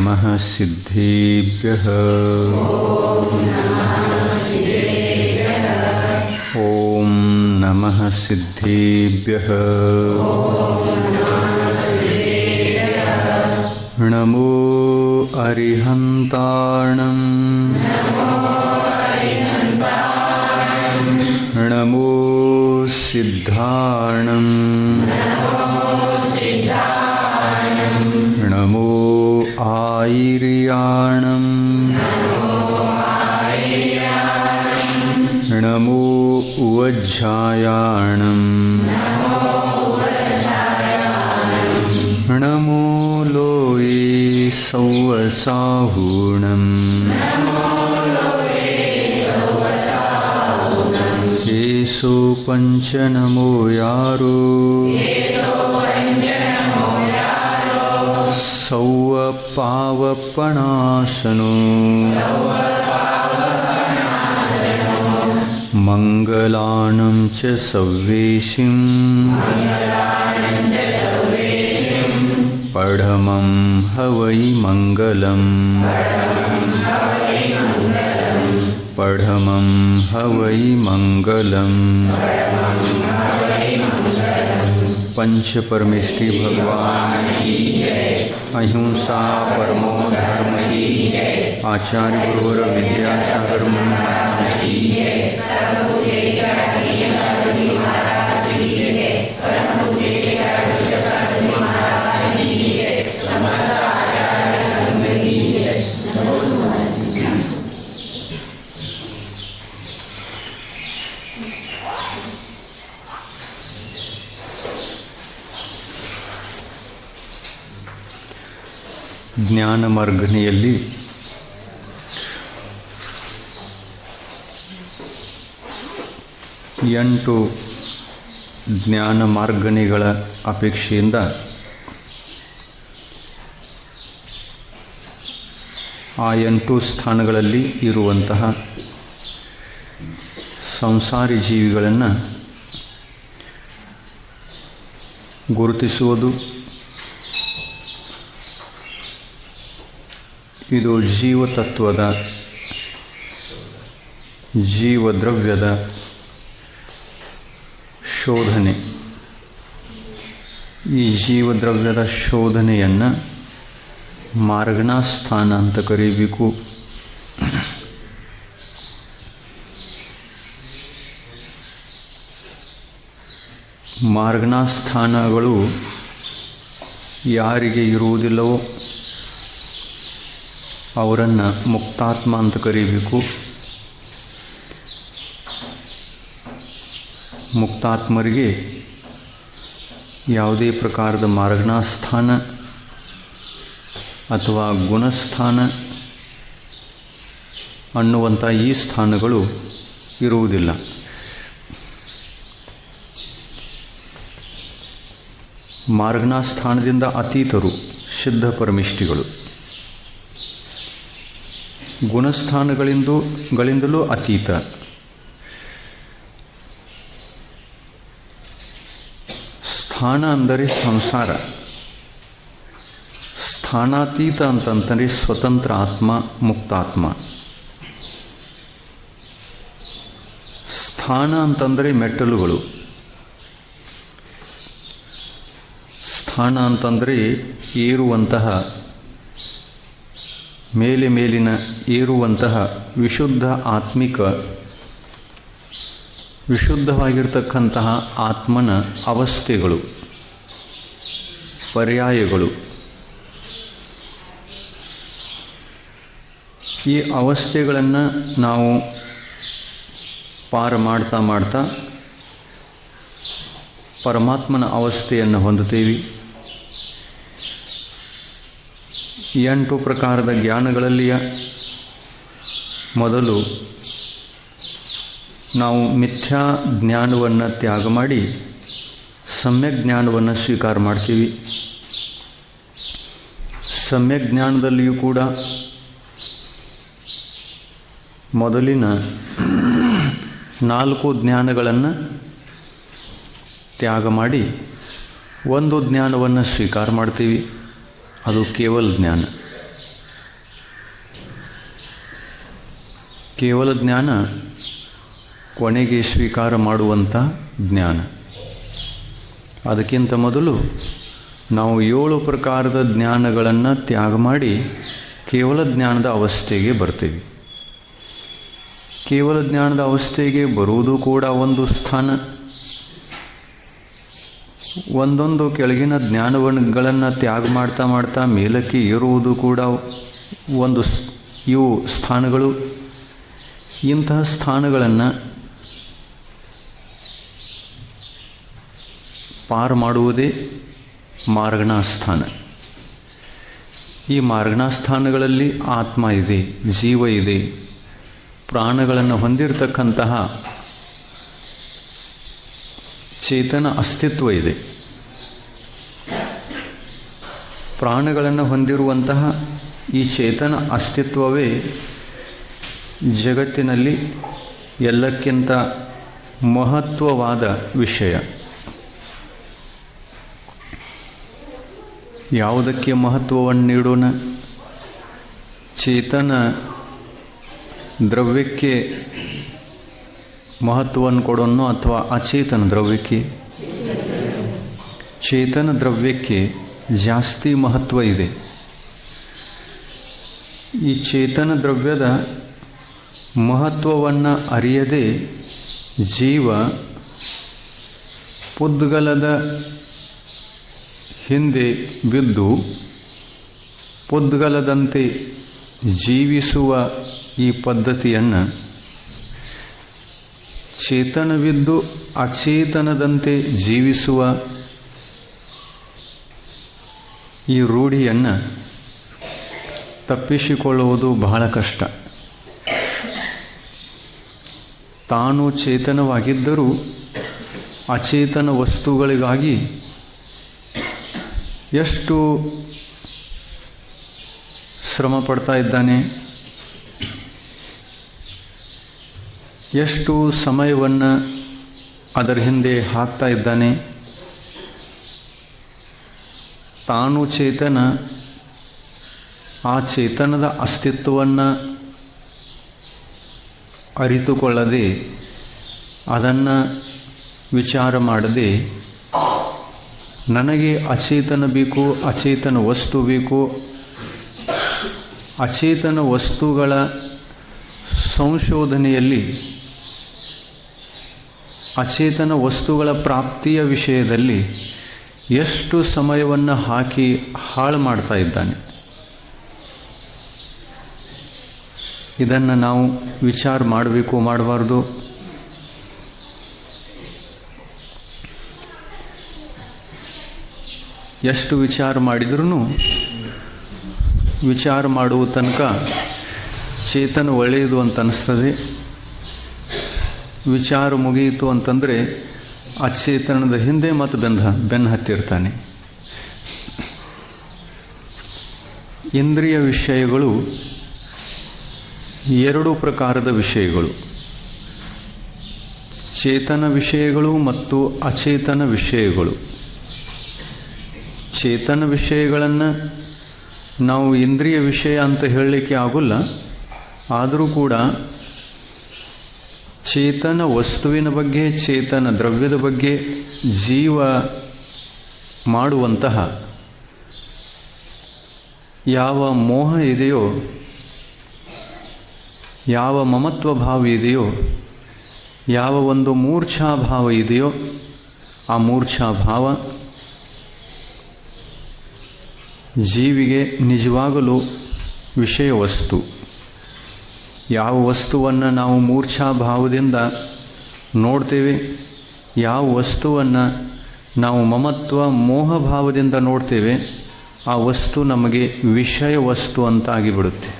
ನಮಃ ಸಿದ್ಧೇಭ್ಯಃ ಓಂ ನಮಃ ಸಿದ್ಧೇಭ್ಯಃ ನಮೋ ಅರಿಹಂತಾಣಂ ನಮೋ ಸಿದ್ಧಾಣಂ ನಮೋ ಆಯಿರ್ಯಾಣಂ ನಮೋ ಉವಜ್ಜಾಯಾಣಂ ನಮೋ ಲೋಯೇ ಸೌವಸಾಹೂಣಂ ಏಸೋ ಪಂಚನಮೋ ಯಾರೋ ಸೌವ ಪಾವಪಣಾಸನೋ ಮಂಗಲಾನಂ ಚ ಸವ್ವೇಶಿಂ ಪಢಮಂ ಹವೈ ಮಂಗಲಂ ಪಢಮಂ ಹವೈ ಮಂಗಲಂ पंच परमेष्टि भगवान की अहिंसा परमो धर्म की आचार्य गुरुवर विद्यासागर महाराज की ಜ್ಞಾನ ಮಾರ್ಗಣಿಯಲ್ಲಿ ಎಂಟು ಜ್ಞಾನ ಮಾರ್ಗಣಿಗಳ ಅಪೇಕ್ಷೆಯಿಂದ ಆ 8 ಸ್ಥಾನಗಳಲ್ಲಿ ಇರುವಂತಹ ಸಂಸಾರಿ ಜೀವಿಗಳನ್ನು ಗುರುತಿಸುವುದು, ಇದು ಜೀವತತ್ವದ ಜೀವದ್ರವ್ಯದ ಶೋಧನೆ. ಈ ಜೀವದ್ರವ್ಯದ ಶೋಧನೆಯನ್ನು ಮಾರ್ಗಣಾಸ್ಥಾನ ಅಂತ ಕರೀಬೇಕು. ಮಾರ್ಗಣಾಸ್ಥಾನಗಳು ಯಾರಿಗೆ ಇರುವುದಿಲ್ಲವೋ ಅವರನ್ನು ಮುಕ್ತಾತ್ಮ ಅಂತ ಕರೀಬೇಕು. ಮುಕ್ತಾತ್ಮರಿಗೆ ಯಾವುದೇ ಪ್ರಕಾರದ ಮಾರ್ಗಣಾಸ್ಥಾನ ಅಥವಾ ಗುಣಸ್ಥಾನ ಅನ್ನುವಂಥ ಈ ಸ್ಥಾನಗಳು ಇರುವುದಿಲ್ಲ. ಮಾರ್ಗಣಾಸ್ಥಾನದಿಂದ ಅತೀತರು ಸಿದ್ಧ ಪರಮಿಷ್ಠಿಗಳು, ಗುಣಸ್ಥಾನಗಳಿಂದಲೂ ಅತೀತ. ಸ್ಥಾನ ಅಂದರೆ ಸಂಸಾರ, ಸ್ಥಾನಾತೀತ ಅಂತಂದರೆ ಸ್ವತಂತ್ರ ಆತ್ಮ, ಮುಕ್ತಾತ್ಮ. ಸ್ಥಾನ ಅಂತಂದರೆ ಮೆಟ್ಟಲುಗಳು, ಸ್ಥಾನ ಅಂತಂದರೆ ಏರುವಂತಹ, ಮೇಲಿನ ಏರುವಂತಹ ವಿಶುದ್ಧ ಆತ್ಮಿಕ, ವಿಶುದ್ಧವಾಗಿರ್ತಕ್ಕಂತಹ ಆತ್ಮನ ಅವಸ್ಥೆಗಳು, ಪರ್ಯಾಯಗಳು. ಈ ಅವಸ್ಥೆಗಳನ್ನು ನಾವು ಪಾರ ಮಾಡ್ತಾ ಪರಮಾತ್ಮನ ಅವಸ್ಥೆಯನ್ನು ಹೊಂದುತ್ತೇವೆ. 8 ಪ್ರಕಾರದ ಜ್ಞಾನಗಳಲ್ಲಿಯ ಮೊದಲು ನಾವು ಮಿಥ್ಯಾ ಜ್ಞಾನವನ್ನು ತ್ಯಾಗ ಮಾಡಿ ಸಮ್ಯಕ್ ಜ್ಞಾನವನ್ನು ಸ್ವೀಕಾರ ಮಾಡ್ತೀವಿ. ಸಮ್ಯಕ್ ಜ್ಞಾನದಲ್ಲಿಯೂ ಕೂಡ ಮೊದಲಿನ 4 ಜ್ಞಾನಗಳನ್ನು ತ್ಯಾಗ ಮಾಡಿ ಒಂದು ಜ್ಞಾನವನ್ನು ಸ್ವೀಕಾರ ಮಾಡ್ತೀವಿ. ಅದು ಕೇವಲ ಜ್ಞಾನ. ಕೇವಲ ಜ್ಞಾನ ಕೊನೆಗೆ ಸ್ವೀಕಾರ ಮಾಡುವಂಥ ಜ್ಞಾನ. ಅದಕ್ಕಿಂತ ಮೊದಲು ನಾವು 7 ಪ್ರಕಾರದ ಜ್ಞಾನಗಳನ್ನು ತ್ಯಾಗ ಮಾಡಿ ಕೇವಲ ಜ್ಞಾನದ ಅವಸ್ಥೆಗೆ ಬರ್ತೀವಿ. ಕೇವಲ ಜ್ಞಾನದ ಅವಸ್ಥೆಗೆ ಬರುವುದು ಕೂಡ ಒಂದು ಸ್ಥಾನ. ಒಂದೊಂದು ಕೆಳಗಿನ ಜ್ಞಾನಗಳನ್ನು ತ್ಯಾಗ ಮಾಡ್ತಾ ಮಾಡ್ತಾ ಮೇಲಕ್ಕೆ ಏರುವುದು ಕೂಡ ಇವು ಸ್ಥಾನಗಳು. ಇಂತಹ ಸ್ಥಾನಗಳನ್ನು ಪಾರು ಮಾಡುವುದೇ ಮಾರ್ಗಣ ಸ್ಥಾನ. ಈ ಮಾರ್ಗಣ ಸ್ಥಾನಗಳಲ್ಲಿ ಆತ್ಮ ಇದೆ, ಜೀವ ಇದೆ, ಪ್ರಾಣಗಳನ್ನು ಹೊಂದಿರತಕ್ಕಂತಹ ಚೇತನ ಅಸ್ತಿತ್ವ ಇದೆ. ಪ್ರಾಣಗಳನ್ನು ಹೊಂದಿರುವಂತಹ ಈ ಚೇತನ ಅಸ್ತಿತ್ವವೇ ಜಗತ್ತಿನಲ್ಲಿ ಎಲ್ಲಕ್ಕಿಂತ ಮಹತ್ವವಾದ ವಿಷಯ. ಯಾವುದಕ್ಕೆ ಮಹತ್ವವನ್ನು ನೀಡೋಣ? ಚೇತನ ದ್ರವ್ಯಕ್ಕೆ ಮಹತ್ವವನ್ನು ಕೊಡೋಣ ಅಥವಾ ಅಚೇತನ ದ್ರವ್ಯಕ್ಕೆ? ಚೇತನ ದ್ರವ್ಯಕ್ಕೆ ಜಾಸ್ತಿ ಮಹತ್ವ ಇದೆ. ಈ ಚೇತನ ದ್ರವ್ಯದ ಮಹತ್ವವನ್ನು ಅರಿಯದೆ ಜೀವ ಪುದ್ಗಲದ ಹಿಂದೆ ಬಿದ್ದು ಪುದ್ಗಲದಂತೆ ಜೀವಿಸುವ ಈ ಪದ್ಧತಿಯನ್ನು, ಚೇತನವಿದ್ದು ಅಚೇತನದಂತೆ ಜೀವಿಸುವ ಈ ರೂಢಿಯನ್ನು ತಪ್ಪಿಸಿಕೊಳ್ಳುವುದು ಬಹಳ ಕಷ್ಟ. ತಾನು ಚೇತನವಾಗಿದ್ದರೂ ಅಚೇತನ ವಸ್ತುಗಳಿಗಾಗಿ ಎಷ್ಟು ಶ್ರಮ ಪಡ್ತಾ ಇದ್ದಾನೆ, ಎಷ್ಟು ಸಮಯವನ್ನು ಅದರ ಹಿಂದೆ ಹಾಕ್ತಾ ಇದ್ದಾನೆ. ತಾನು ಚೇತನ, ಆ ಚೇತನದ ಅಸ್ತಿತ್ವವನ್ನು ಅರಿತುಕೊಳ್ಳದೆ, ಅದನ್ನು ವಿಚಾರ ಮಾಡದೆ, ನನಗೆ ಅಚೇತನ ಬೇಕು, ಅಚೇತನ ವಸ್ತು ಬೇಕು, ಅಚೇತನ ವಸ್ತುಗಳ ಸಂಶೋಧನೆಯಲ್ಲಿ, ಅಚೇತನ ವಸ್ತುಗಳ ಪ್ರಾಪ್ತಿಯ ವಿಷಯದಲ್ಲಿ ಎಷ್ಟು ಸಮಯವನ್ನು ಹಾಕಿ ಹಾಳು ಮಾಡ್ತಾ ಇದ್ದಾನೆ. ಇದನ್ನು ನಾವು ವಿಚಾರ ಮಾಡಬೇಕು, ಮಾಡಬಾರ್ದು? ಎಷ್ಟು ವಿಚಾರ ಮಾಡಿದ್ರೂ ವಿಚಾರ ಮಾಡುವ ತನಕ ಚೇತನ ಒಳ್ಳೆಯದು ಅಂತ ಅನ್ನಿಸ್ತದೆ. ವಿಚಾರ ಮುಗಿಯಿತು ಅಂತಂದರೆ ಅಚೇತನದ ಹಿಂದೆ ಮತ್ತು ಬೆನ್ನು ಹತ್ತಿರ್ತಾನೆ. ಇಂದ್ರಿಯ ವಿಷಯಗಳು 2 ಪ್ರಕಾರದ ವಿಷಯಗಳು: ಚೇತನ ವಿಷಯಗಳು ಮತ್ತು ಅಚೇತನ ವಿಷಯಗಳು. ಚೇತನ ವಿಷಯಗಳನ್ನು ನಾವು ಇಂದ್ರಿಯ ವಿಷಯ ಅಂತ ಹೇಳಲಿಕ್ಕೆ ಆಗೋಲ್ಲ. ಆದರೂ ಕೂಡ ಚೇತನ ವಸ್ತುವಿನ ಬಗ್ಗೆ, ಚೇತನ ದ್ರವ್ಯದ ಬಗ್ಗೆ ಜೀವ ಮಾಡುವಂತಹ ಯಾವ ಮೋಹ ಇದೆಯೋ, ಯಾವ ಮಮತ್ವ ಭಾವ ಇದೆಯೋ, ಯಾವ ಒಂದು ಮೂರ್ಛಾಭಾವ ಇದೆಯೋ, ಆ ಮೂರ್ಛಾಭಾವ ಜೀವಿಗೆ ನಿಜವಾಗಲೂ ವಿಷಯ ವಸ್ತು. ಯಾವ ವಸ್ತುವನ್ನು ನಾವು ಮೂರ್ಛಾಭಾವದಿಂದ ನೋಡ್ತೇವೆ, ಯಾವ ವಸ್ತುವನ್ನು ನಾವು ಮಮತ್ವ ಮೋಹಭಾವದಿಂದ ನೋಡ್ತೇವೆ, ಆ ವಸ್ತು ನಮಗೆ ವಿಷಯ ವಸ್ತು ಅಂತ ಆಗಿಬಿಡುತ್ತೆ.